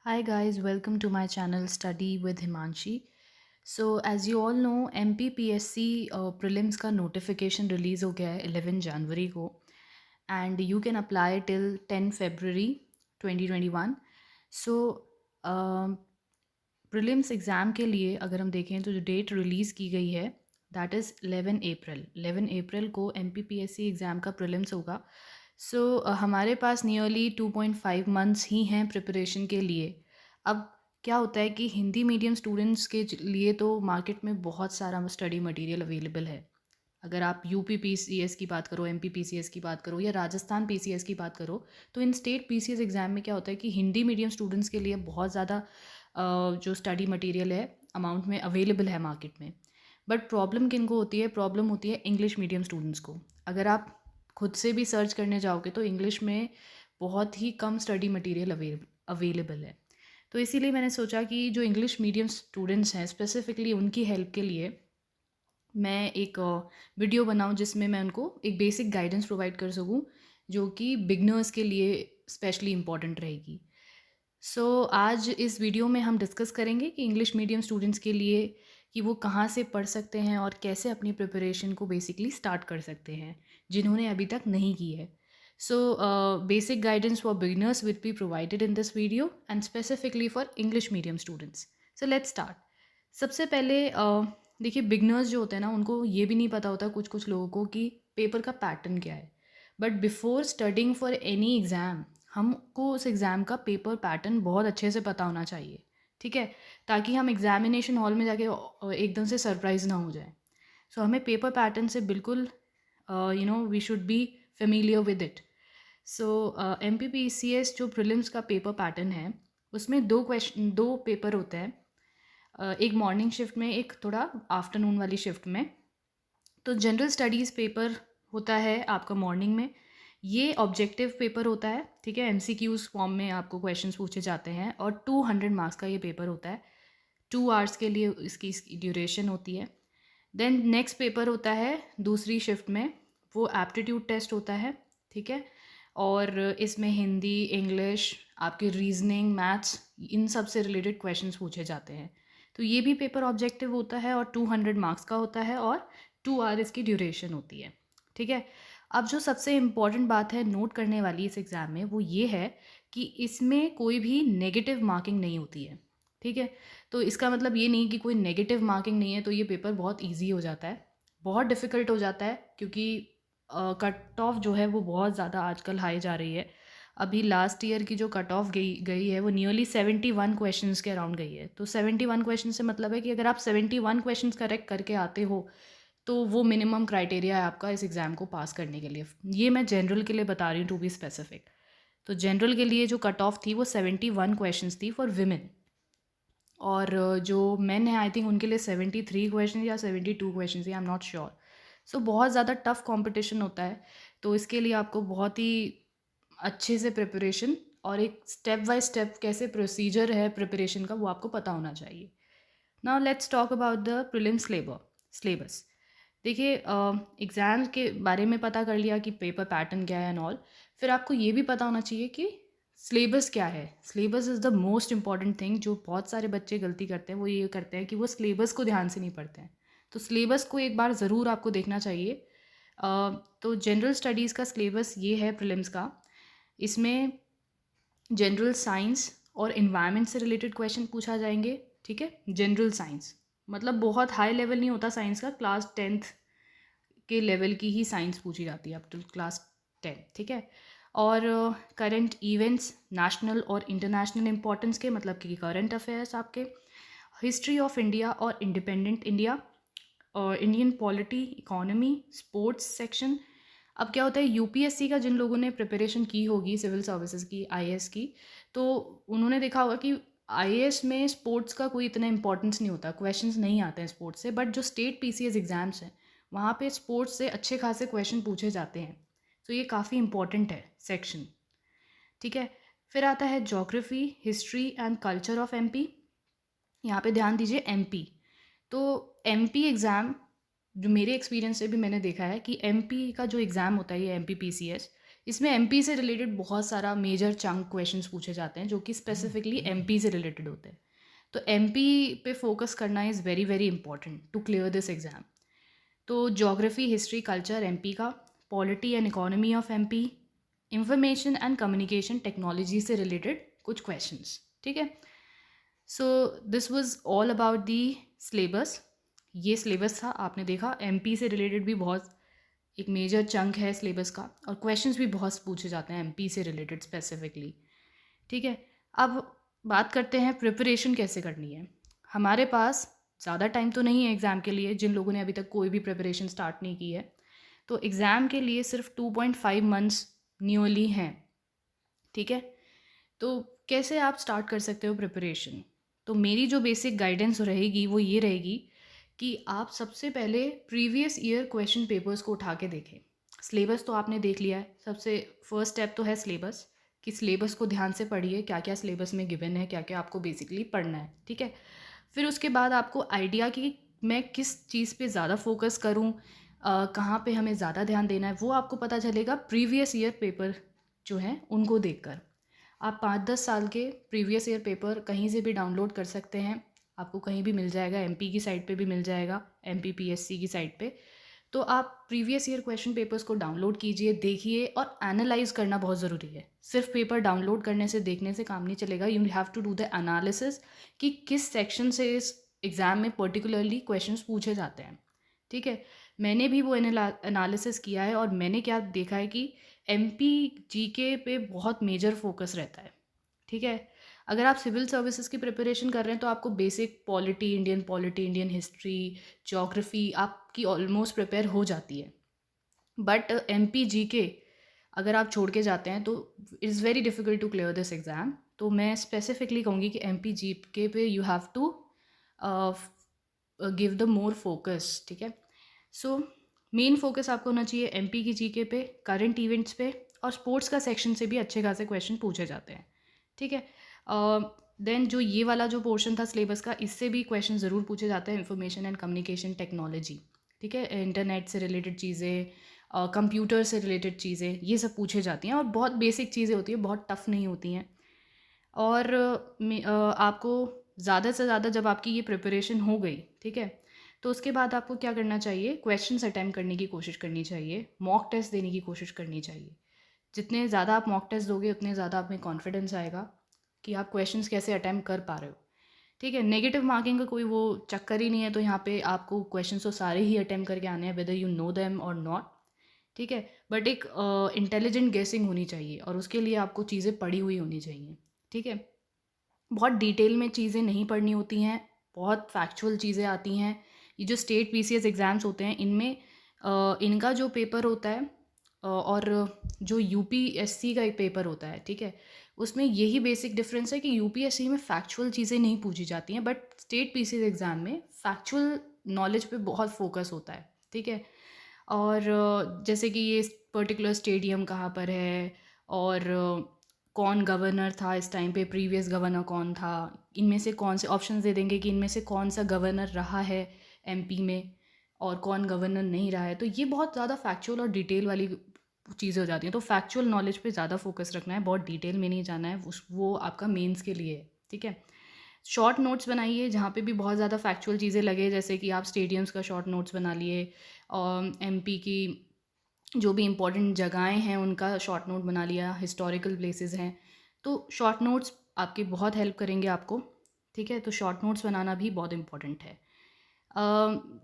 Hi guys, welcome to my channel Study with Himanshi. So as you all know, MPPSC prelims का notification release हो गया है 11 जनवरी को and you can apply till 10 February 2021. So prelims exam के लिए अगर हम देखें तो जो डेट रिलीज़ की गई है दैट इज़ 11 अप्रैल को MPPSC एग्ज़ाम का प्रीलिम्स होगा। सो हमारे पास नियरली 2.5 मंथ्स ही हैं प्रिपरेशन के लिए। अब क्या होता है कि हिंदी मीडियम स्टूडेंट्स के लिए तो मार्केट में बहुत सारा स्टडी मटेरियल अवेलेबल है। अगर आप यूपी पीसीएस की बात करो, एमपी पीसीएस की बात करो या राजस्थान पीसीएस की बात करो, तो इन स्टेट पीसीएस एग्ज़ाम में क्या होता है कि हिंदी मीडियम स्टूडेंट्स के लिए बहुत ज़्यादा जो स्टडी मटेरियल है अमाउंट में अवेलेबल है मार्केट में। बट प्रॉब्लम किन को होती है? प्रॉब्लम होती है इंग्लिश मीडियम स्टूडेंट्स को। अगर आप खुद से भी सर्च करने जाओगे तो इंग्लिश में बहुत ही कम स्टडी मटेरियल अवेलेबल है। तो इसीलिए मैंने सोचा कि जो इंग्लिश मीडियम स्टूडेंट्स हैं स्पेसिफिकली उनकी हेल्प के लिए मैं एक वीडियो बनाऊं जिसमें मैं उनको एक बेसिक गाइडेंस प्रोवाइड कर सकूं जो कि बिगनर्स के लिए स्पेशली इम्पॉर्टेंट रहेगी। आज इस वीडियो में हम डिस्कस करेंगे कि इंग्लिश मीडियम स्टूडेंट्स के लिए कि वो कहाँ से पढ़ सकते हैं और कैसे अपनी प्रिपरेशन को बेसिकली स्टार्ट कर सकते हैं जिन्होंने अभी तक नहीं की है। Basic guidance for beginners will be provided in this video and specifically for English medium students. So let's start. सबसे पहले देखिए, बिगनर्स जो होते हैं ना उनको ये भी नहीं पता होता कुछ कुछ लोगों को कि पेपर का पैटर्न क्या है। But before studying for any exam हमको उस एग्ज़ाम का पेपर पैटर्न बहुत अच्छे से पता होना चाहिए, ठीक है, ताकि हम एग्जामिनेशन हॉल में जाके एकदम से सरप्राइज ना हो जाए। हमें पेपर पैटर्न से बिल्कुल we should be familiar with it. MPPCS जो प्रीलिम्स का पेपर पैटर्न है उसमें दो पेपर होते हैं, एक मॉर्निंग शिफ्ट में, एक थोड़ा आफ्टरनून वाली शिफ्ट में। तो जनरल स्टडीज़ पेपर होता है आपका मॉर्निंग में, ये ऑब्जेक्टिव पेपर होता है, ठीक है, MCQs फॉर्म में आपको क्वेश्चंस पूछे जाते हैं और 200 मार्क्स का ये पेपर होता है। 2 आवर्स के लिए इसकी ड्यूरेशन होती है। देन नेक्स्ट पेपर होता है दूसरी शिफ्ट में, वो एप्टीट्यूड टेस्ट होता है, ठीक है, और इसमें हिंदी, इंग्लिश, आपके रीजनिंग, मैथ्स, इन सब से रिलेटेड क्वेश्चंस पूछे जाते हैं। तो ये भी पेपर ऑब्जेक्टिव होता है और 200 मार्क्स का होता है और 2 आवर इसकी ड्यूरेशन होती है, ठीक है। अब जो सबसे इम्पॉर्टेंट बात है नोट करने वाली इस एग्ज़ाम में वो ये है कि इसमें कोई भी नेगेटिव मार्किंग नहीं होती है, ठीक है। तो इसका मतलब ये नहीं कि कोई नेगेटिव मार्किंग नहीं है तो ये पेपर बहुत ईजी हो जाता है। बहुत डिफ़िकल्ट हो जाता है क्योंकि कट ऑफ जो है वो बहुत ज़्यादा आजकल हाई जा रही है। अभी लास्ट ईयर की जो कट ऑफ गई गई है वो नियरली 71 क्वेश्चंस के अराउंड गई है। तो 71 क्वेश्चन से मतलब है कि अगर आप 71 क्वेश्चंस करेक्ट करके आते हो तो वो मिनिमम क्राइटेरिया है आपका इस एग्ज़ाम को पास करने के लिए। ये मैं जनरल के लिए बता रही हूँ टू बी स्पेसिफिक। तो जनरल के लिए जो कट ऑफ थी वो 71 क्वेश्चंस थी फॉर विमेन, और जो मेन है आई थिंक उनके लिए 73 क्वेश्चन या 72 question, I am not sure. बहुत ज़्यादा टफ कंपटीशन होता है। तो इसके लिए आपको बहुत ही अच्छे से प्रिपरेशन और एक स्टेप बाय स्टेप कैसे प्रोसीजर है प्रिपरेशन का वो आपको पता होना चाहिए। Now let's talk about the prelim syllabus. देखिए, एग्ज़ाम के बारे में पता कर लिया कि पेपर पैटर्न क्या है एंड ऑल, फिर आपको ये भी पता होना चाहिए कि सिलेबस क्या है। Syllabus is the most important thing. जो बहुत सारे बच्चे गलती करते हैं वो ये करते हैं कि वो सिलेबस को ध्यान से नहीं पढ़ते हैं। तो सिलेबस को एक बार ज़रूर आपको देखना चाहिए। तो जनरल स्टडीज़ का सिलेबस ये है प्रीलिम्स का। इसमें जनरल साइंस और इन्वायरमेंट से रिलेटेड क्वेश्चन पूछा जाएंगे, ठीक है। जनरल साइंस मतलब बहुत हाई लेवल नहीं होता साइंस का, क्लास 10th के लेवल की ही साइंस पूछी जाती है अप टू क्लास 10, ठीक है। और करंट इवेंट्स, नेशनल और इंटरनेशनल इंपॉर्टेंस के, मतलब कि करंट अफेयर्स आपके, हिस्ट्री ऑफ इंडिया और इंडिपेंडेंट इंडिया, और Indian polity, economy, sports section. अब क्या होता है, यूपीएससी का जिन लोगों ने प्रिपरेशन की होगी सिविल सर्विसेज की, आईएएस की, तो उन्होंने देखा होगा कि आईएएस में स्पोर्ट्स का कोई इतना इंपॉर्टेंस नहीं होता, क्वेश्चंस नहीं आते हैं स्पोर्ट्स से। बट जो स्टेट पीसीएस एग्जाम्स हैं वहाँ पे स्पोर्ट्स से अच्छे खासे क्वेश्चन पूछे जाते हैं। तो ये काफ़ी इंपॉर्टेंट है सेक्शन, ठीक है। फिर आता है geography, history and culture of MP. यहाँ पे ध्यान दीजिए एमपी। तो एमपी एग्ज़ाम जो मेरे एक्सपीरियंस से भी मैंने देखा है कि एमपी का जो एग्ज़ाम होता है ये MPPCS, इसमें एमपी से रिलेटेड बहुत सारा मेजर चंक क्वेश्चंस पूछे जाते हैं जो कि स्पेसिफिकली एमपी से रिलेटेड होते हैं। तो एमपी पे फोकस करना is very very important to clear this exam. तो ज्योग्राफी, हिस्ट्री, कल्चर एमपी का, polity and economy of MP, information and communication technology से रिलेटेड कुछ क्वेश्चंस, ठीक है। So this was all about the syllabus. ये syllabus था, आपने देखा एमपी से रिलेटेड भी बहुत एक मेजर चंक है सिलेबस का, और क्वेश्चंस भी बहुत पूछे जाते हैं एमपी से रिलेटेड स्पेसिफिकली, ठीक है। अब बात करते हैं प्रिपरेशन कैसे करनी है। हमारे पास ज़्यादा टाइम तो नहीं है एग्ज़ाम के लिए, जिन लोगों ने अभी तक कोई भी प्रिपरेशन स्टार्ट नहीं की है, तो एग्ज़ाम के लिए सिर्फ 2.5 मंथ्स नियरली हैं, ठीक है। तो कैसे आप स्टार्ट कर सकते हो प्रिपरेशन? तो मेरी जो बेसिक गाइडेंस रहेगी वो ये रहेगी कि आप सबसे पहले प्रीवियस ईयर क्वेश्चन पेपर्स को उठा के देखें। सिलेबस तो आपने देख लिया है, सबसे फर्स्ट स्टेप तो है सिलेबस, कि सिलेबस को ध्यान से पढ़िए, क्या क्या सिलेबस में गिवन है, क्या क्या आपको बेसिकली पढ़ना है, ठीक है। फिर उसके बाद आपको आइडिया कि मैं किस चीज़ पे ज़्यादा फोकस करूँ, कहाँ पे हमें ज़्यादा ध्यान देना है, वो आपको पता चलेगा प्रीवियस ईयर पेपर जो हैं उनको देखकर। आप 5-10 साल के प्रीवियस ईयर पेपर कहीं से भी डाउनलोड कर सकते हैं, आपको कहीं भी मिल जाएगा, एमपी की साइट पे भी मिल जाएगा, एमपीपीएससी की साइट पे। तो आप प्रीवियस ईयर क्वेश्चन पेपर्स को डाउनलोड कीजिए, देखिए, और एनालाइज करना बहुत ज़रूरी है। सिर्फ पेपर डाउनलोड करने से, देखने से काम नहीं चलेगा, you have to do the analysis कि किस सेक्शन से इस एग्ज़ाम में पर्टिकुलरली क्वेश्चंस पूछे जाते हैं, ठीक है। मैंने भी वो एनालिसिस किया है, और मैंने क्या देखा है कि एमपी जीके पे बहुत मेजर फोकस रहता है, ठीक है। अगर आप सिविल सर्विसेज की प्रिपरेशन कर रहे हैं तो आपको basic polity, Indian history, geography आपकी ऑलमोस्ट प्रिपेयर हो जाती है। बट एमपी जीके अगर आप छोड़ के जाते हैं तो it's very difficult to clear this exam. तो मैं स्पेसिफिकली कहूँगी कि एमपी जीके पे you have to give the more focus, ठीक है। सो मेन फोकस आपको होना चाहिए एमपी की जीके पे, करंट इवेंट्स पे, और स्पोर्ट्स का सेक्शन से भी अच्छे खासे क्वेश्चन पूछे जाते हैं, ठीक है। देन जो ये वाला जो पोर्शन था सिलेबस का, इससे भी क्वेश्चन ज़रूर पूछे जाते हैं, इंफॉर्मेशन एंड कम्युनिकेशन टेक्नोलॉजी, ठीक है, इंटरनेट से रिलेटेड चीज़ें, कंप्यूटर से रिलेटेड चीज़ें, ये सब पूछे जाती हैं, और बहुत बेसिक चीज़ें होती हैं, बहुत टफ नहीं होती हैं। और आपको ज़्यादा से ज़्यादा जब आपकी ये प्रिपरेशन हो गई, ठीक है, तो उसके बाद आपको क्या करना चाहिए, क्वेश्चंस अटेम्प्ट करने की कोशिश करनी चाहिए, मॉक टेस्ट देने की कोशिश करनी चाहिए। जितने ज़्यादा आप मॉक टेस्ट दोगे उतने ज़्यादा आप में कॉन्फिडेंस आएगा कि आप क्वेश्चंस कैसे अटेम्प्ट कर पा रहे हो, ठीक है। नेगेटिव मार्किंग का कोई वो चक्कर ही नहीं है, तो यहाँ पे आपको क्वेश्चंस तो सारे ही अटेम्प्ट करके आने हैं, वेदर यू नो देम और नॉट, ठीक है। बट एक इंटेलिजेंट गेसिंग होनी चाहिए, और उसके लिए आपको चीज़ें पढ़ी हुई होनी चाहिए, ठीक है। बहुत डिटेल में चीज़ें नहीं पढ़नी होती हैं, बहुत फैक्चुअल चीज़ें आती हैं। ये जो स्टेट पीसीएस एग्ज़ाम्स होते हैं इनमें इनका जो पेपर होता है और जो यूपीएससी का एक पेपर होता है, ठीक है, उसमें यही बेसिक डिफरेंस है कि यूपीएससी में फैक्चुअल चीज़ें नहीं पूछी जाती हैं, बट स्टेट पीसीएस एग्ज़ाम में फैक्चुअल नॉलेज पे बहुत फोकस होता है, ठीक है। और जैसे कि ये पर्टिकुलर स्टेडियम कहाँ पर है, और कौन गवर्नर था इस टाइम पे, प्रीवियस गवर्नर कौन था, इनमें से कौन से ऑप्शंस दे देंगे कि इनमें से कौन सा गवर्नर रहा है एमपी में और कौन गवर्नर नहीं रहा है। तो ये बहुत ज़्यादा फैक्चुअल और डिटेल वाली चीज़ें हो जाती हैं, तो फैक्चुअल नॉलेज पे ज़्यादा फोकस रखना है, बहुत डिटेल में नहीं जाना है, वो आपका मेंस के लिए है, ठीक है। शॉर्ट नोट्स बनाइए जहाँ पे भी बहुत ज़्यादा फैक्चुअल चीज़ें लगे, जैसे कि आप स्टेडियम्स का शॉर्ट नोट्स बना लिए, और एमपी की जो भी इम्पोर्टेंट जगहें हैं उनका शॉर्ट नोट बना लिया, हिस्टोरिकल प्लेसेस हैं, तो शॉर्ट नोट्स आपकी बहुत हेल्प करेंगे आपको, ठीक है। तो शॉर्ट नोट्स बनाना भी बहुत इम्पोर्टेंट है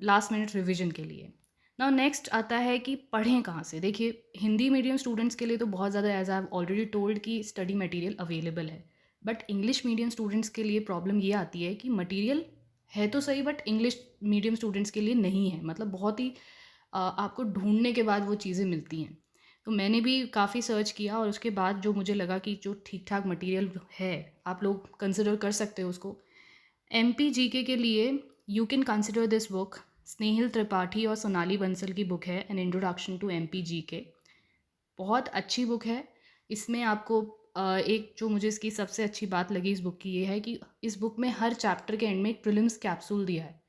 लास्ट मिनट रिवीजन के लिए। नाउ नेक्स्ट आता है कि पढ़ें कहाँ से। देखिए, हिंदी मीडियम स्टूडेंट्स के लिए तो बहुत ज़्यादा, as I have already told, कि स्टडी मटेरियल अवेलेबल है, बट इंग्लिश मीडियम स्टूडेंट्स के लिए प्रॉब्लम ये आती है कि मटेरियल है तो सही, बट इंग्लिश मीडियम स्टूडेंट्स के लिए नहीं है, मतलब बहुत ही आपको ढूंढने के बाद वो चीज़ें मिलती हैं। तो मैंने भी काफ़ी सर्च किया, और उसके बाद जो मुझे लगा कि जो ठीक ठाक मटेरियल है, आप लोग कंसिडर कर सकते हो उसको। एमपी जीके के लिए you can consider this book, Snehil Tripathi और सोनाली बंसल की बुक है, an introduction to MP GK. बहुत अच्छी बुक है। इसमें आपको एक जो मुझे इसकी सबसे अच्छी बात लगी इस बुक की, ये है कि इस बुक में हर चैप्टर के एंड में एक प्रीलिम्स कैप्सूल दिया है,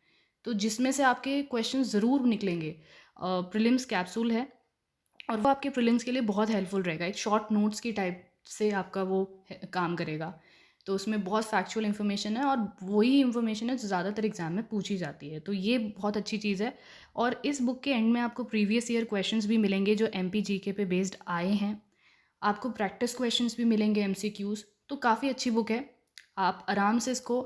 तो जिसमें से आपके क्वेश्चन ज़रूर निकलेंगे। प्रीलिम्स कैप्सूल है, और वो आपके प्रीलिम्स के लिए बहुत हेल्पफुल रहेगा। एक शॉर्ट नोट्स की टाइप से आपका वो काम करेगा। तो उसमें बहुत फैक्चुअल इन्फॉर्मेशन है और वही इन्फॉर्मेशन है जो ज़्यादातर एग्जाम में पूछी जाती है, तो ये बहुत अच्छी चीज़ है। और इस बुक के एंड में आपको प्रीवियस ईयर क्वेश्चंस भी मिलेंगे जो MPGK पे बेस्ड आए हैं। आपको प्रैक्टिस क्वेश्चंस भी मिलेंगे, MCQs। तो काफ़ी अच्छी बुक है, आप आराम से इसको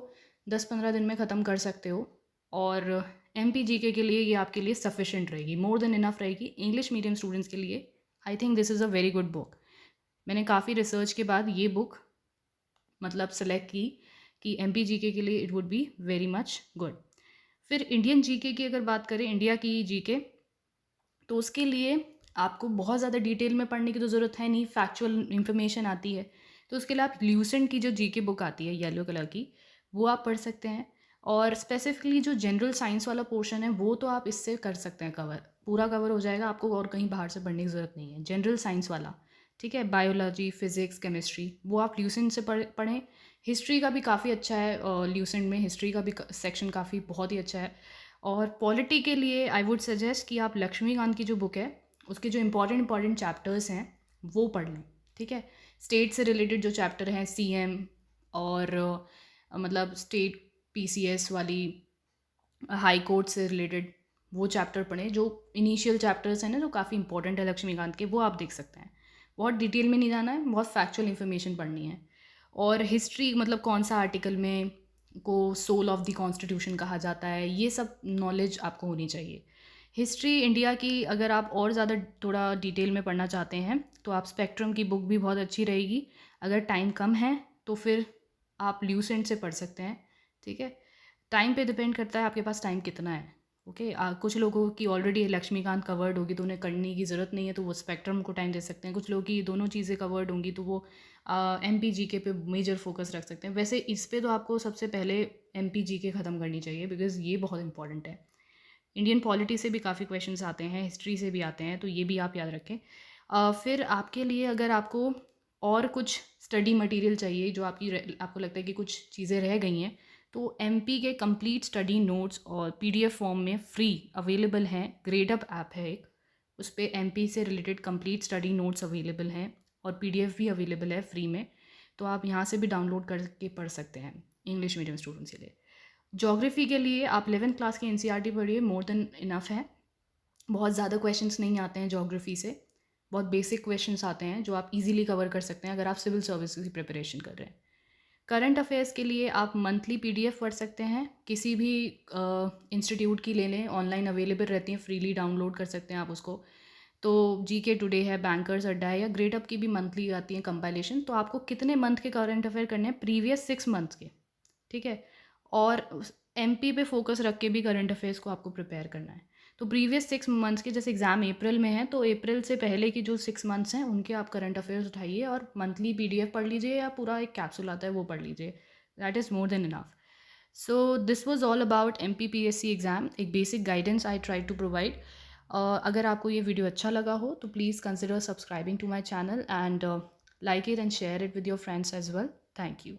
10-15 दिन में ख़त्म कर सकते हो। और MPGK के लिए ये आपके लिए सफिशेंट रहेगी, मोर देन इनफ रहेगी। इंग्लिश मीडियम स्टूडेंट्स के लिए I think this is a very good book. मैंने काफ़ी रिसर्च के बाद ये बुक मतलब सेलेक्ट की कि MPGK के लिए it would be very much good. फिर इंडियन GK की अगर बात करें, इंडिया की GK, तो उसके लिए आपको बहुत ज़्यादा डिटेल में पढ़ने की तो ज़रूरत है नहीं, फैक्चुअल इन्फॉर्मेशन आती है। तो उसके लिए आप ल्यूसेंट की जो GK बुक आती है येलो कलर की, वो आप पढ़ सकते हैं। और स्पेसिफिकली जो जनरल साइंस वाला पोर्शन है वो तो आप इससे कर सकते हैं कवर, पूरा कवर हो जाएगा, आपको और कहीं बाहर से पढ़ने की ज़रूरत नहीं है। जनरल साइंस वाला, ठीक है, बायोलॉजी, फिज़िक्स, केमिस्ट्री, वो आप ल्यूसेंट से पढ़ें। हिस्ट्री का भी काफ़ी अच्छा है, ल्यूसेंट में हिस्ट्री का भी सेक्शन काफ़ी बहुत ही अच्छा है। और पॉलिटी के लिए आई वुड सजेस्ट कि आप लक्ष्मीकांत की जो बुक है उसके जो इंपॉर्टेंट चैप्टर्स हैं वो पढ़ लें, ठीक है। स्टेट से रिलेटेड जो चैप्टर हैं, CM और मतलब स्टेट PCS वाली, हाई कोर्ट से रिलेटेड वो चैप्टर पढ़ें। जो इनिशियल चैप्टर्स हैं ना, जो काफ़ी इंपॉर्टेंट है लक्ष्मीकांत के, वो आप देख सकते हैं। बहुत डिटेल में नहीं जाना है, बहुत फैक्चुअल इन्फॉर्मेशन पढ़नी है। और हिस्ट्री मतलब कौन सा आर्टिकल में को सोल ऑफ द कॉन्स्टिट्यूशन कहा जाता है, ये सब नॉलेज आपको होनी चाहिए। हिस्ट्री इंडिया की अगर आप और ज़्यादा थोड़ा डिटेल में पढ़ना चाहते हैं तो आप स्पेक्ट्रम की बुक भी बहुत अच्छी रहेगी। अगर टाइम कम है तो फिर आप ल्यूसेंट से पढ़ सकते हैं, ठीक है। टाइम पे डिपेंड करता है आपके पास टाइम कितना है, ओके। कुछ लोगों की ऑलरेडी लक्ष्मीकांत कवर्ड होगी तो उन्हें करने की ज़रूरत नहीं है, तो वो स्पेक्ट्रम को टाइम दे सकते हैं। कुछ लोगों की दोनों चीज़ें कवर्ड होंगी तो वो MPGK पे मेजर फोकस रख सकते हैं। वैसे इस पे तो आपको सबसे पहले MPGK ख़त्म करनी चाहिए बिकॉज़ ये बहुत इंपॉर्टेंट है। इंडियन पॉलिटी से भी काफ़ी क्वेश्चंस आते हैं, हिस्ट्री से भी आते हैं, तो ये भी आप याद रखें। फिर आपके लिए अगर आपको और कुछ स्टडी मटेरियल चाहिए जो आपको लगता है कि कुछ चीज़ें रह गई हैं, तो MP के कंप्लीट स्टडी नोट्स और PDF फॉर्म में फ्री अवेलेबल हैं। ग्रेडअप ऐप है एक, उस पर MP से related complete study notes available हैं और PDF भी अवेलेबल है फ्री में। तो आप यहाँ से भी डाउनलोड करके पढ़ सकते हैं इंग्लिश मीडियम स्टूडेंट्स के लिए। ज्योग्राफी के लिए आप 11th क्लास की NCERT पढ़िए, मोर देन इनफ है। बहुत ज़्यादा क्वेश्चंस नहीं आते हैं ज्योग्राफी से, बहुत बेसिक क्वेश्चंस आते हैं जो आप इजीली कवर कर सकते हैं अगर आप सिविल सर्विसेज की प्रिपरेशन कर रहे हैं। करंट अफेयर्स के लिए आप मंथली PDF पढ़ सकते हैं, किसी भी इंस्टीट्यूट की ले लें, ऑनलाइन अवेलेबल रहती हैं, फ्रीली डाउनलोड कर सकते हैं आप उसको। तो GK टुडे है, बैंकर्स अड्डा है, या ग्रेडअप की भी मंथली आती है कंपाइलेशन। तो आपको कितने मंथ के करंट अफेयर करने हैं, प्रीवियस 6 मंथ्स के, ठीक है। और MP पे फोकस रख के भी करंट अफेयर्स को आपको प्रिपेयर करना है। तो प्रीवियस 6 मंथ्स के, जैसे एग्ज़ाम अप्रैल में है तो अप्रैल से पहले की जो 6 मंथ्स हैं उनके आप करंट अफेयर्स उठाइए और मंथली PDF पढ़ लीजिए या पूरा एक कैप्सूल आता है वो पढ़ लीजिए। That is more than enough. So this was all about MPPSC exam, एक basic guidance I try to provide. अगर आपको ये वीडियो अच्छा लगा हो तो please consider subscribing to my channel and like it and share it with your friends as well. Thank you.